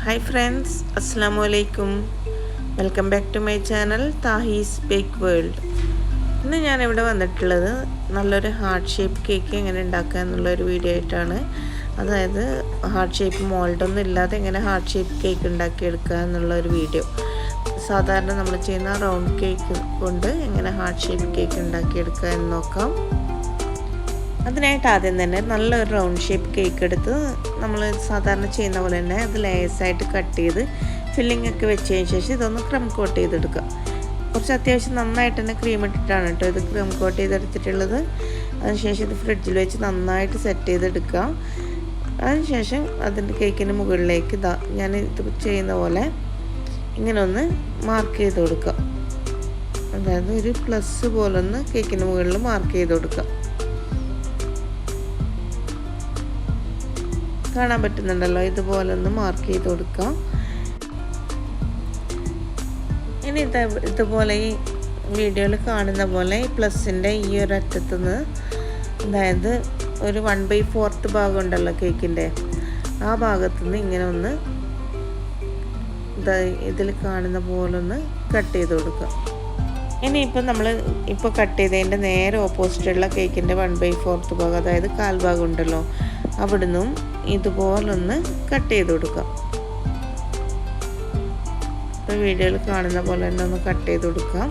Hi friends, Assalamu alaikum. Welcome back to my channel THAHI'S Bake World. ഇന്ന് ഞാൻ ഇവിടെ വന്നിട്ടുള്ളത് നല്ലൊരു ഹാർട്ട് ഷേപ്പ് കേക്ക് എങ്ങനെ ഉണ്ടാക്കുക എന്നുള്ളൊരു വീഡിയോ ആയിട്ടാണ്. അതായത് ഹാർട്ട് ഷേപ്പ് മോൾഡൊന്നും ഇല്ലാതെ എങ്ങനെ ഹാർട്ട് ഷേപ്പ് കേക്ക് ഉണ്ടാക്കിയെടുക്കുക എന്നുള്ളൊരു വീഡിയോ. സാധാരണ നമ്മൾ ചെയ്യുന്ന റൗണ്ട് കേക്ക് കൊണ്ട് എങ്ങനെ ഹാർട്ട് ഷേപ്പ് കേക്ക് ഉണ്ടാക്കിയെടുക്കുക എന്ന് നോക്കാം. അതിനായിട്ട് ആദ്യം തന്നെ നല്ലൊരു റൗണ്ട് ഷേപ്പ് കേക്ക് എടുത്ത് നമ്മൾ സാധാരണ ചെയ്യുന്ന പോലെ തന്നെ അത് ലേസായിട്ട് കട്ട് ചെയ്ത് ഫില്ലിംഗ് ഒക്കെ വെച്ചതിന് ശേഷം ഇതൊന്ന് ക്രം കോട്ട് ചെയ്തെടുക്കുക. കുറച്ച് അത്യാവശ്യം നന്നായിട്ട് തന്നെ ക്രീം ഇട്ടിട്ടാണ് കേട്ടോ ഇത് ക്രം കോട്ട് ചെയ്തെടുത്തിട്ടുള്ളത്. അതിനുശേഷം ഇത് ഫ്രിഡ്ജിൽ വെച്ച് നന്നായിട്ട് സെറ്റ് ചെയ്തെടുക്കുക. അതിനുശേഷം അതിൻ്റെ കേക്കിന് മുകളിലേക്ക് ഞാൻ ഇത് ചെയ്യുന്ന പോലെ ഇങ്ങനെ ഒന്ന് മാർക്ക് ചെയ്ത് കൊടുക്കുക. അതായത് ഒരു പ്ലസ് പോലെ ഒന്ന് കേക്കിന് മുകളിൽ മാർക്ക് ചെയ്ത് കൊടുക്കുക. കാണാൻ പറ്റുന്നുണ്ടല്ലോ, ഇതുപോലെ ഒന്ന് മാർക്ക് ചെയ്ത് കൊടുക്കാം. ഇനി ഇതുപോലെ ഈ വീഡിയോയിൽ കാണുന്ന പോലെ ഈ പ്ലസിൻ്റെ ഈ ഒരു അറ്റത്തുനിന്ന്, അതായത് ഒരു 1/4 ഭാഗം ഉണ്ടല്ലോ കേക്കിൻ്റെ, ആ ഭാഗത്തുനിന്ന് ഇങ്ങനെ ഒന്ന് ഇതിൽ കാണുന്ന പോലെ ഒന്ന് കട്ട് ചെയ്ത് കൊടുക്കുക. ഇനിയിപ്പോൾ നമ്മൾ ഇപ്പോൾ കട്ട് ചെയ്തതിൻ്റെ നേരെ ഓപ്പോസിറ്റുള്ള കേക്കിൻ്റെ 1/4 ഭാഗം, അതായത് 1/4 ഭാഗം ഉണ്ടല്ലോ, അവിടുന്നും ഇതുപോലൊന്ന് കട്ട് ചെയ്ത് കൊടുക്കാം. ഇപ്പോൾ വീഡിയോയിൽ കാണുന്ന പോലെ തന്നെ ഒന്ന് കട്ട് ചെയ്ത് കൊടുക്കാം.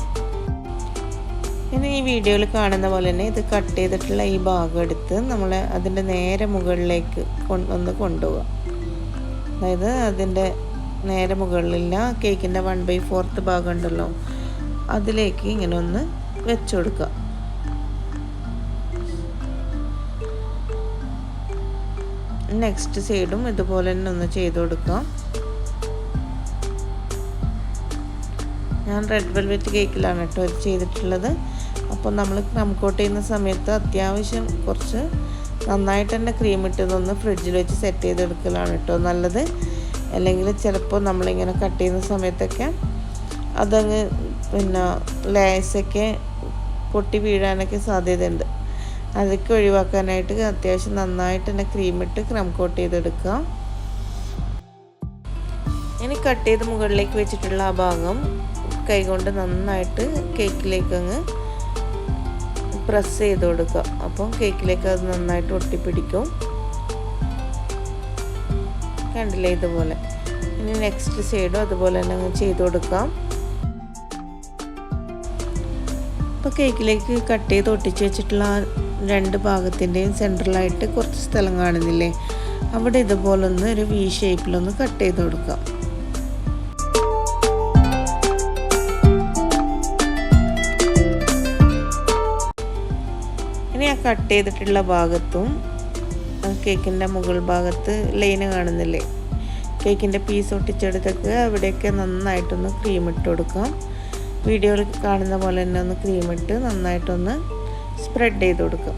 ഇനി ഈ വീഡിയോയിൽ കാണുന്ന പോലെ തന്നെ ഇത് കട്ട് ചെയ്തിട്ടുള്ള ഈ ഭാഗം എടുത്ത് നമ്മൾ അതിൻ്റെ നേരെ മുകളിലേക്ക് ഒന്ന് കൊണ്ടുപോകാം. അതായത് അതിൻ്റെ നേരെ മുകളിലില്ല കേക്കിൻ്റെ 1/4 ഭാഗം ഉണ്ടല്ലോ, അതിലേക്ക് ഇങ്ങനെ ഒന്ന് വെച്ച് കൊടുക്കുക. നെക്സ്റ്റ് സൈഡും ഇതുപോലെ തന്നെ ഒന്ന് ചെയ്ത് കൊടുക്കാം. ഞാൻ റെഡ് വെൽവെറ്റ് കേക്കിലാണ് കേട്ടോ ഇത് ചെയ്തിട്ടുള്ളത്. അപ്പോൾ നമ്മൾ ക്രം കോട്ട് ചെയ്യുന്ന സമയത്ത് അത്യാവശ്യം കുറച്ച് നന്നായിട്ട് തന്നെ ക്രീം ഇട്ടതൊന്ന് ഫ്രിഡ്ജിൽ വെച്ച് സെറ്റ് ചെയ്തെടുക്കലാണ് കേട്ടോ നല്ലത്. അല്ലെങ്കിൽ ചിലപ്പോൾ നമ്മളിങ്ങനെ കട്ട് ചെയ്യുന്ന സമയത്തൊക്കെ അതങ്ങ് ലേസൊക്കെ പൊട്ടി വീഴാനൊക്കെ സാധ്യതയുണ്ട്. അതൊക്കെ ഒഴിവാക്കാനായിട്ട് അത്യാവശ്യം നന്നായിട്ട് തന്നെ ക്രീം ഇട്ട് ക്രം കോട്ട് ചെയ്തെടുക്കുക. ഇനി കട്ട് ചെയ്ത് മുകളിലേക്ക് വെച്ചിട്ടുള്ള ആ ഭാഗം കൈകൊണ്ട് നന്നായിട്ട് കേക്കിലേക്ക് അങ്ങ് പ്രസ് ചെയ്ത് കൊടുക്കുക. അപ്പം കേക്കിലേക്ക് അത് നന്നായിട്ട് ഒട്ടിപ്പിടിക്കും. കണ്ടില്ലേ ഇതുപോലെ. ഇനി നെക്സ്റ്റ് സൈഡും അതുപോലെ തന്നെ അങ്ങ് ചെയ്ത് കൊടുക്കാം. അപ്പോൾ കേക്കിലേക്ക് കട്ട് ചെയ്ത് ഒട്ടിച്ച് വെച്ചിട്ടുള്ള രണ്ട് ഭാഗത്തിൻ്റെയും സെൻട്രലായിട്ട് കുറച്ച് സ്ഥലം കാണുന്നില്ലേ, അവിടെ ഇതുപോലൊന്ന് ഒരു വി ഷേപ്പിലൊന്ന് കട്ട് ചെയ്ത് കൊടുക്കാം. ഇനി ആ കട്ട് ചെയ്തിട്ടുള്ള ഭാഗത്തും കേക്കിൻ്റെ മുകൾ ഭാഗത്ത് ലൈന് കാണുന്നില്ലേ, കേക്കിൻ്റെ പീസ് ഒട്ടിച്ചെടുത്തൊക്കെ അവിടെയൊക്കെ നന്നായിട്ടൊന്ന് ക്രീം ഇട്ട് കൊടുക്കാം. വീഡിയോയിൽ കാണുന്ന പോലെ തന്നെ ഒന്ന് ക്രീം ഇട്ട് നന്നായിട്ടൊന്ന് സ്പ്രെഡ് ചെയ്ത് കൊടുക്കാം.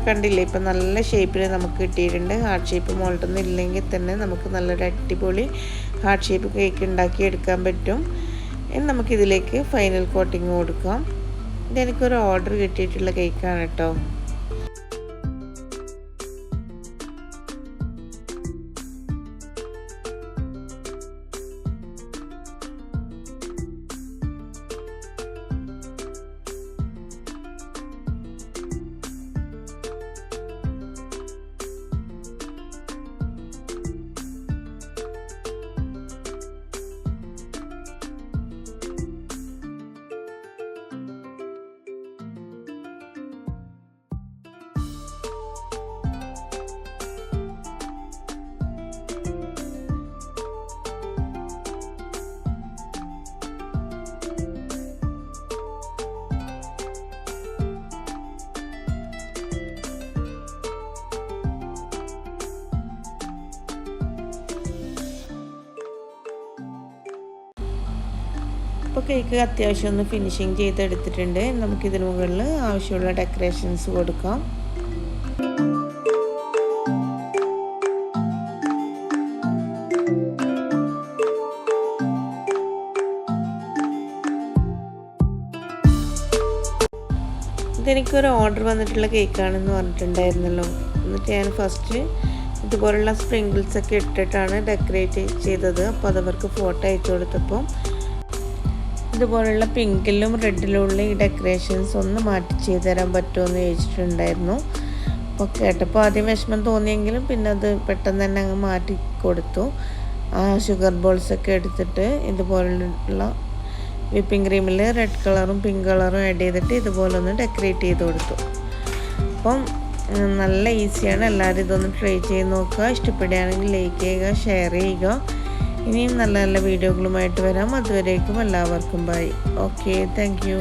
കണ്ടില്ലേ, ഇപ്പം നല്ല ഷേപ്പിൽ നമുക്ക് കിട്ടിയിട്ടുണ്ട്. ഹാർട്ട് ഷേപ്പ് മോൾട്ടൊന്നും ഇല്ലെങ്കിൽ തന്നെ നമുക്ക് നല്ലൊരു അടിപൊളി ഹാർട്ട് ഷേപ്പ് കേക്ക് ഉണ്ടാക്കി എടുക്കാൻ പറ്റും. ഇനി നമുക്കിതിലേക്ക് ഫൈനൽ കോട്ടിങ് കൊടുക്കാം. ഇതെനിക്കൊരു ഓർഡർ കിട്ടിയിട്ടുള്ള കേക്കാണ് കേട്ടോ. അപ്പോൾ കേക്ക് അത്യാവശ്യം ഒന്ന് ഫിനിഷിങ് ചെയ്തെടുത്തിട്ടുണ്ട്. നമുക്കിതിന് മുകളിൽ ആവശ്യമുള്ള ഡെക്കറേഷൻസ് കൊടുക്കാം. ഇതെനിക്കൊരു ഓർഡർ വന്നിട്ടുള്ള കേക്കാണെന്ന് പറഞ്ഞിട്ടുണ്ടായിരുന്നല്ലോ. എന്നിട്ട് ഞാൻ ഫസ്റ്റ് ഇതുപോലുള്ള സ്പ്രിങ്കിൾസൊക്കെ ഇട്ടിട്ടാണ് ഡെക്കറേറ്റ് ചെയ്തത്. അപ്പോൾ അതവർക്ക് ഫോട്ടോ അയച്ചു കൊടുത്തപ്പോൾ ഇതുപോലുള്ള പിങ്കിലും റെഡിലുള്ള ഈ ഡെക്കറേഷൻസ് ഒന്ന് മാറ്റി ചെയ്ത് തരാൻ പറ്റുമോ എന്ന് ചോദിച്ചിട്ടുണ്ടായിരുന്നു. അപ്പോൾ കേട്ടപ്പോൾ ആദ്യം വിഷമം തോന്നിയെങ്കിലും പിന്നെ അത് പെട്ടെന്ന് തന്നെ അങ്ങ് മാറ്റി കൊടുത്തു. ആ ഷുഗർ ബോൾസൊക്കെ എടുത്തിട്ട് ഇതുപോലുള്ള വിപ്പിംഗ് ക്രീമിൽ റെഡ് കളറും പിങ്ക് കളറും ആഡ് ചെയ്തിട്ട് ഇതുപോലെ ഒന്ന് ഡെക്കറേറ്റ് ചെയ്ത് കൊടുത്തു. അപ്പം നല്ല ഈസിയാണ്. എല്ലാവരും ഇതൊന്ന് ട്രൈ ചെയ്ത് നോക്കുക. ഇഷ്ടപ്പെടുകയാണെങ്കിൽ ലൈക്ക് ചെയ്യുക, ഷെയർ ചെയ്യുക. ഇനിയും നല്ല നല്ല വീഡിയോകളുമായിട്ട് വരാം. അതുവരേക്കും എല്ലാവർക്കും ബൈ. Okay, thank you.